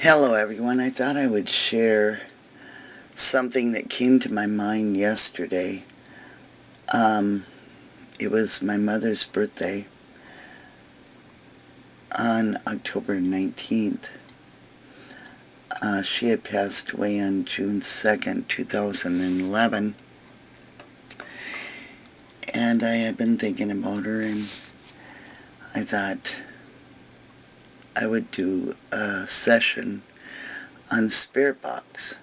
Hello everyone, I thought I would share something that came to my mind yesterday. It was my mother's birthday on October 19th. She had passed away on June 2nd, 2011. And I had been thinking about her, and I thought I would do a session on the Spirit Box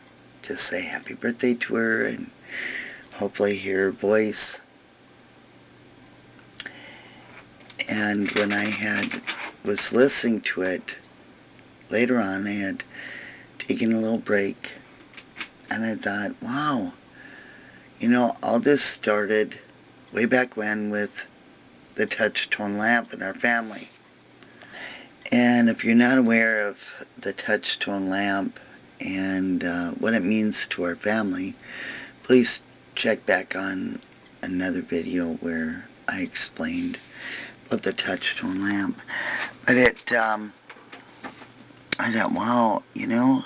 to say happy birthday to her and hopefully hear her voice. And when I was listening to it later on, I had taken a little break, and I thought, wow, all this started way back when with the touch-tone lamp in our family. And if you're not aware of the touch-tone lamp and what it means to our family, please check back on another video where I explained about the touch-tone lamp. But I thought, wow, this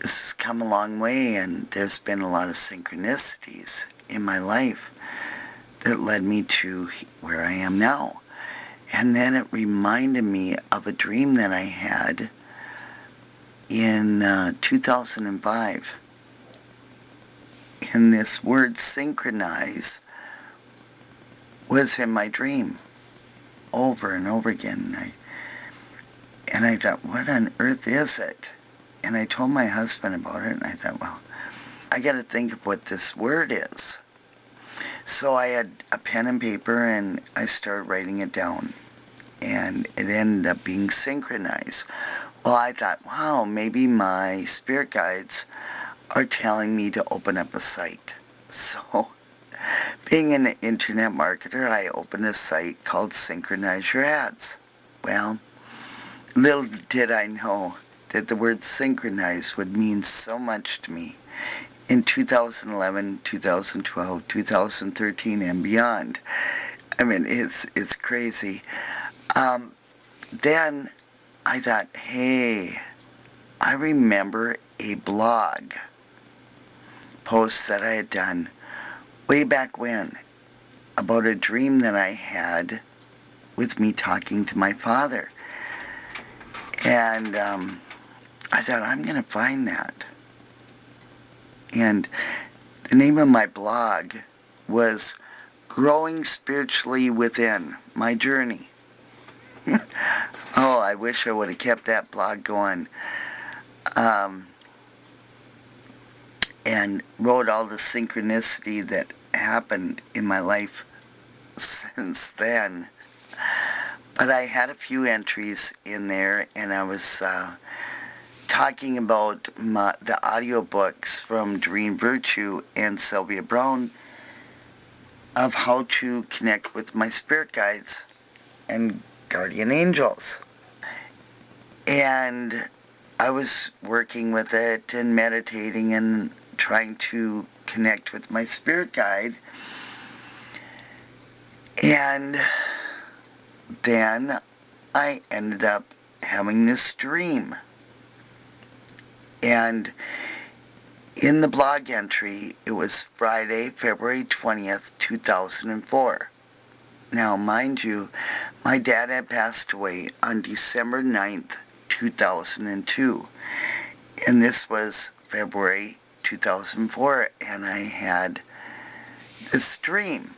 has come a long way, and there's been a lot of synchronicities in my life that led me to where I am now. And then it reminded me of a dream that I had in 2005. And this word synchronize was in my dream over and over again. And I thought, what on earth is it? And I told my husband about it, and I thought, well, I got to think of what this word is. So I had a pen and paper, and I started writing it down. And it ended up being synchronize. Well, I thought, wow, maybe my spirit guides are telling me to open up a site. So, being an internet marketer, I opened a site called Synchronize Your Ads. Well, little did I know that the word synchronize would mean so much to me in 2011, 2012, 2013, and beyond. I mean, it's crazy. Then I thought, hey, I remember a blog post that I had done way back when about a dream that I had with me talking to my father. And I thought, I'm going to find that. And the name of my blog was Growing Spiritually Within, My Journey. Oh, I wish I would have kept that blog going. And wrote all the synchronicity that happened in my life since then. But I had a few entries in there, and I was talking about the audiobooks from Doreen Virtue and Sylvia Brown of how to connect with my spirit guides and guardian angels. And I was working with it and meditating and trying to connect with my spirit guide. And then I ended up having this dream. And in the blog entry, it was Friday, February 20th, 2004. Now, mind you, my dad had passed away on December 9th, 2002. And this was February 2004, and I had this dream.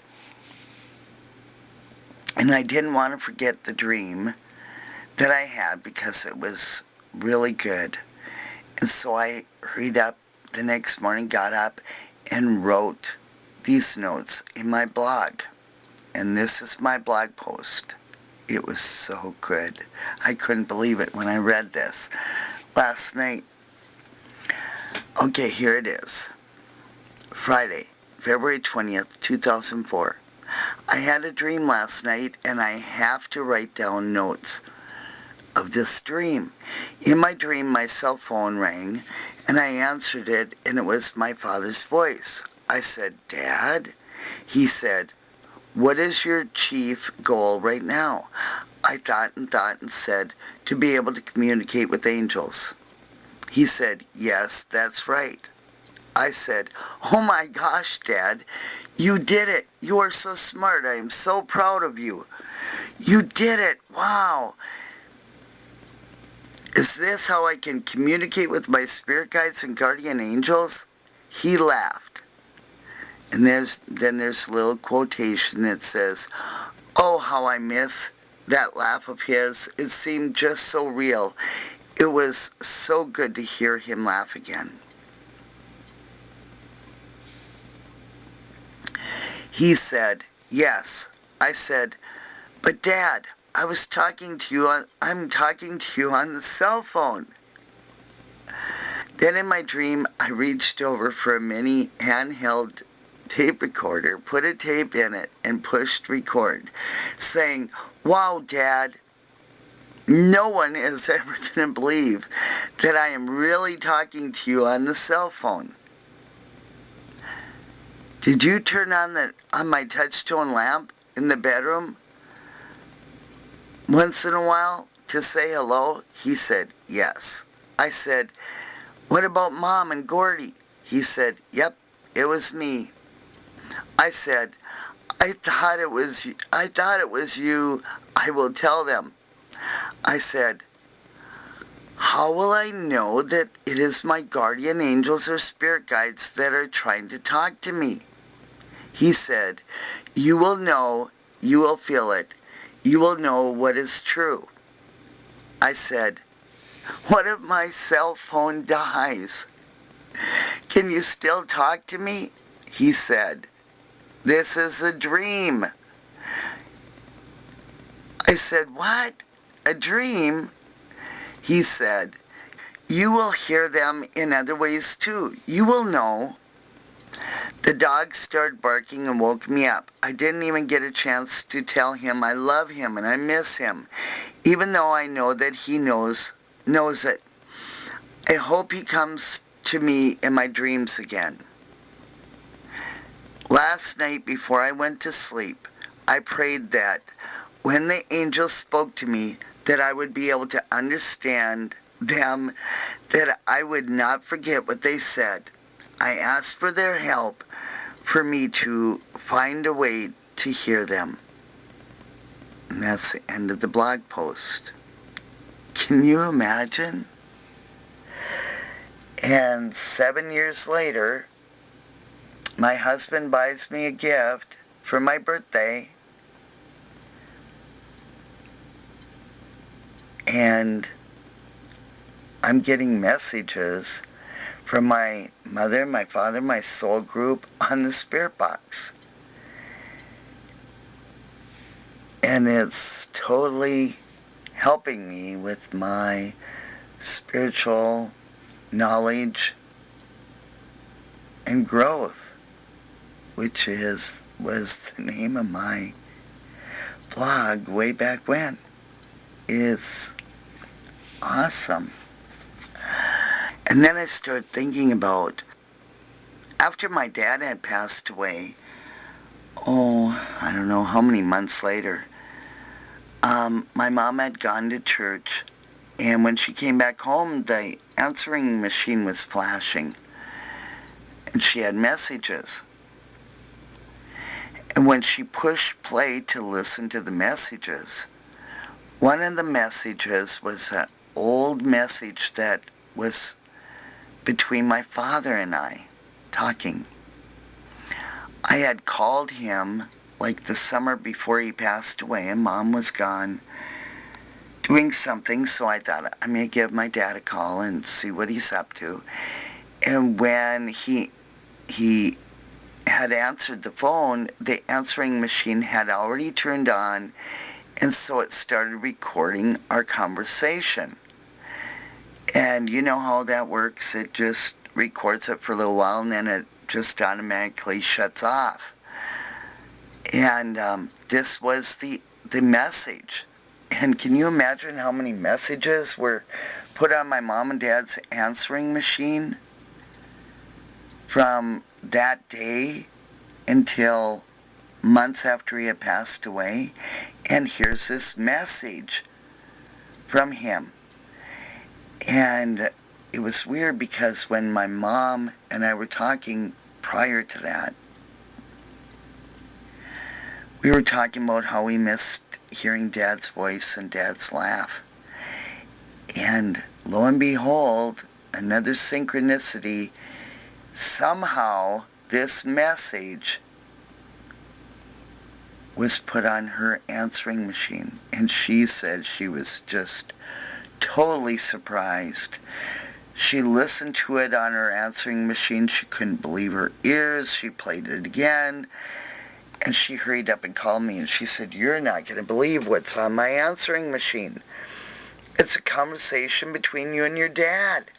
And I didn't want to forget the dream that I had because it was really good. And so I hurried up the next morning, got up, and wrote these notes in my blog. And this is my blog post. It was so good. I couldn't believe it when I read this last night. Okay, here it is. Friday, February 20th, 2004. I had a dream last night, and I have to write down notes of this dream. In my dream, my cell phone rang, and I answered it, and it was my father's voice. I said, Dad? He said, what is your chief goal right now? I thought and said, to be able to communicate with angels. He said, yes, that's right. I said, oh my gosh, Dad, you did it. You are so smart. I am so proud of you. You did it. Wow. Is this how I can communicate with my spirit guides and guardian angels? He laughed. And then there's a little quotation that says, oh, how I miss that laugh of his. It seemed just so real. It was so good to hear him laugh again. He said, yes. I said, but Dad, I'm talking to you on the cell phone. Then in my dream, I reached over for a mini handheld tape recorder, put a tape in it, and pushed record, saying, wow, Dad, no one is ever going to believe that I am really talking to you on the cell phone. Did you turn on my touchstone lamp in the bedroom once in a while to say hello? He said, yes. I said, what about Mom and Gordy? He said, yep, it was me. I said, I thought it was you. I will tell them. I said, how will I know that it is my guardian angels or spirit guides that are trying to talk to me? He said, you will know, you will feel it, you will know what is true. I said, what if my cell phone dies? Can you still talk to me? He said, this is a dream. I said, what? A dream? He said, you will hear them in other ways too. You will know. The dog started barking and woke me up. I didn't even get a chance to tell him I love him and I miss him, even though I know that he knows it. I hope he comes to me in my dreams again. Last night before I went to sleep, I prayed that when the angels spoke to me, that I would be able to understand them, that I would not forget what they said. I asked for their help for me to find a way to hear them. And that's the end of the blog post. Can you imagine? And 7 years later, my husband buys me a gift for my birthday. And I'm getting messages from my mother, my father, my soul group on the spirit box. And it's totally helping me with my spiritual knowledge and growth, which was the name of my blog way back when. It's awesome. And then I started thinking about, after my dad had passed away, I don't know how many months later, my mom had gone to church, and when she came back home, the answering machine was flashing, and she had messages. And when she pushed play to listen to the messages, one of the messages was an old message that was between my father and I talking. I had called him like the summer before he passed away, and Mom was gone doing something, so I thought I'm going to give my dad a call and see what he's up to. And when he had answered the phone, the answering machine had already turned on, and so it started recording our conversation. And you know how that works. It just records it for a little while, and then it just automatically shuts off. And this was the message. And can you imagine how many messages were put on my mom and dad's answering machine from that day until months after he had passed away? And here's this message from him. And it was weird because when my mom and I were talking prior to that, we were talking about how we missed hearing Dad's voice and Dad's laugh. And lo and behold, another synchronicity, somehow this message was put on her answering machine. And she said she was just totally surprised. She listened to it on her answering machine. She couldn't believe her ears. She played it again. And she hurried up and called me and she said, "You're not going to believe what's on my answering machine. It's a conversation between you and your dad."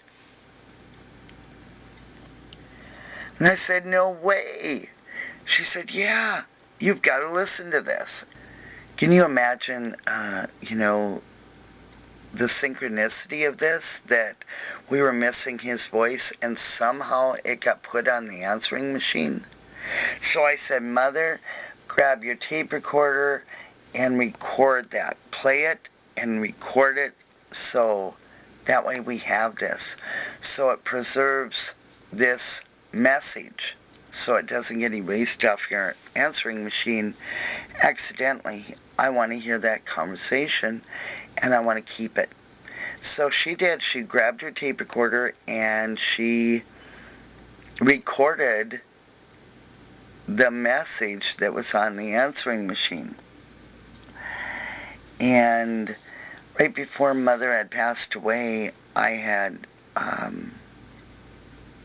And I said, "No way." She said, "Yeah, you've got to listen to this." Can you imagine, the synchronicity of this, that we were missing his voice and somehow it got put on the answering machine? So I said, "Mother, grab your tape recorder and record that. Play it and record it so that way we have this. So it preserves this message so it doesn't get erased off your answering machine accidentally. I want to hear that conversation and I want to keep it." So she did. She grabbed her tape recorder and she recorded the message that was on the answering machine. And right before Mother had passed away, I had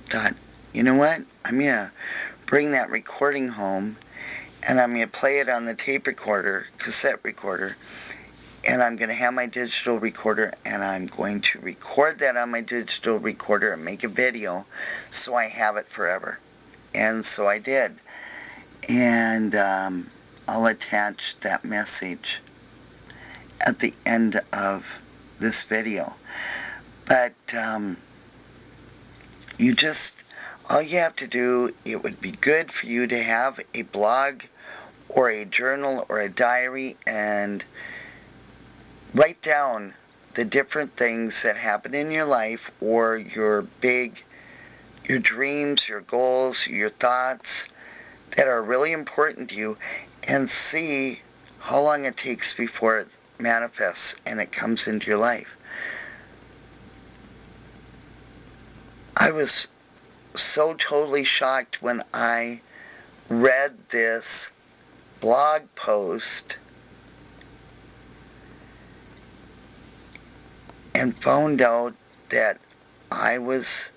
thought, you know what? I'm going to bring that recording home and I'm going to play it on the tape recorder, cassette recorder, and I'm going to have my digital recorder and I'm going to record that on my digital recorder and make a video so I have it forever. And so I did. And I'll attach that message at the end of this video. But all you have to do, it would be good for you to have a blog or a journal or a diary and write down the different things that happen in your life or your dreams, your goals, your thoughts that are really important to you, and see how long it takes before it manifests and it comes into your life. I was so totally shocked when I read this blog post and found out that I was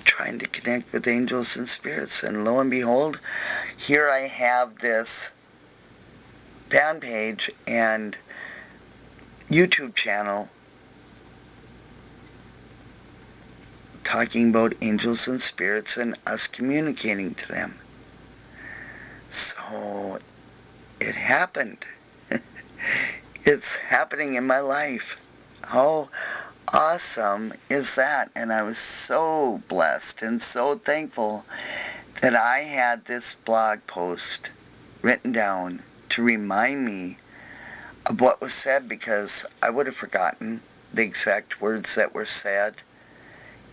trying to connect with angels and spirits, and lo and behold, here I have this fan page and YouTube channel talking about angels and spirits and us communicating to them. So it happened. It's happening in my life. How awesome is that? And I was so blessed and so thankful that I had this blog post written down to remind me of what was said, because I would have forgotten the exact words that were said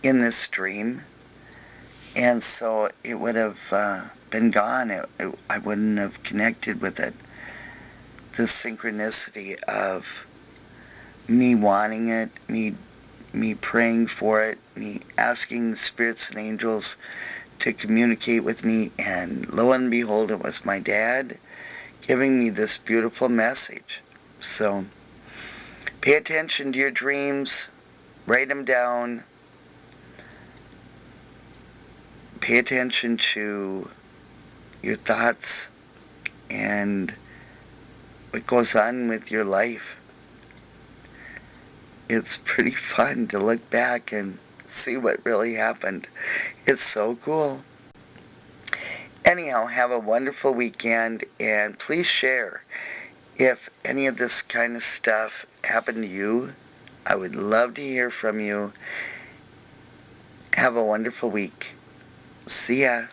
in this dream, and so it would have been gone. I wouldn't have connected with it. The synchronicity of me wanting it, me praying for it, me asking the spirits and angels to communicate with me, and lo and behold, it was my dad giving me this beautiful message. So pay attention to your dreams, write them down, pay attention to your thoughts and what goes on with your life. It's pretty fun to look back and see what really happened. It's so cool. Anyhow, have a wonderful weekend, and please share if any of this kind of stuff happened to you. I would love to hear from you. Have a wonderful week. See ya.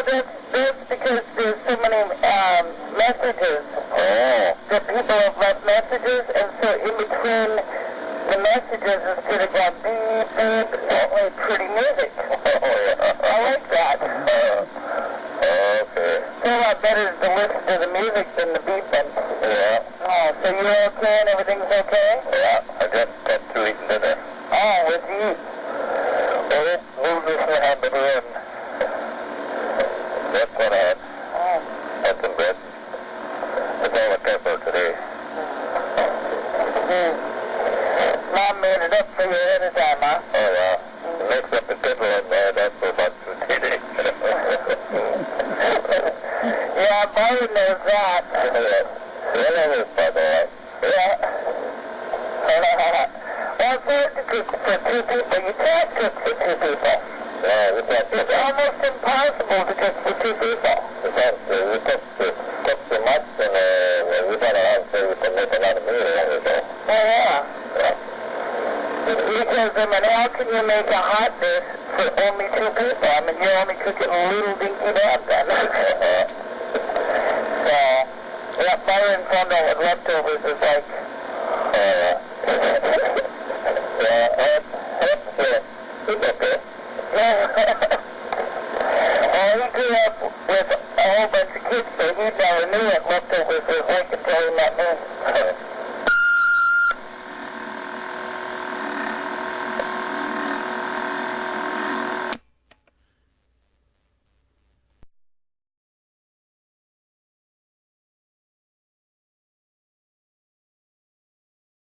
that's because there's so many messages. Oh. That people have left messages, and so in between the messages, instead of going beep, beep, it's only pretty music. Oh, yeah. I like that. Okay. It's a lot better to listen to the music than the beeping. Yeah. Oh, so you're okay and everything's okay? Yeah, I just got to eat dinner. Oh, what'd you eat? Well, it moved this hamburger in. That's what I had. Oh. Had some bread. That's all I care for today. Mom made it up for you ahead of time, huh? Oh, yeah. Mixed up the kettle and that's for about 2 days. Yeah, Barry knows that. Yeah. Well, it's hard to cook for 2 people. You can't cook for 2 people. Yeah, it's almost impossible to cook for 2 people. Because you cook so much, and you gotta have so you can make a lot of meat and everything. Oh, yeah. Because, I mean, how can you make a hot dish for only 2 people? I mean, you're only cooking a little dinky dab then. So, yeah, Byron found out what leftovers is like. Yeah, it's okay. Well, he grew up with a whole bunch of kids, so he never knew what leftovers was like until he met me.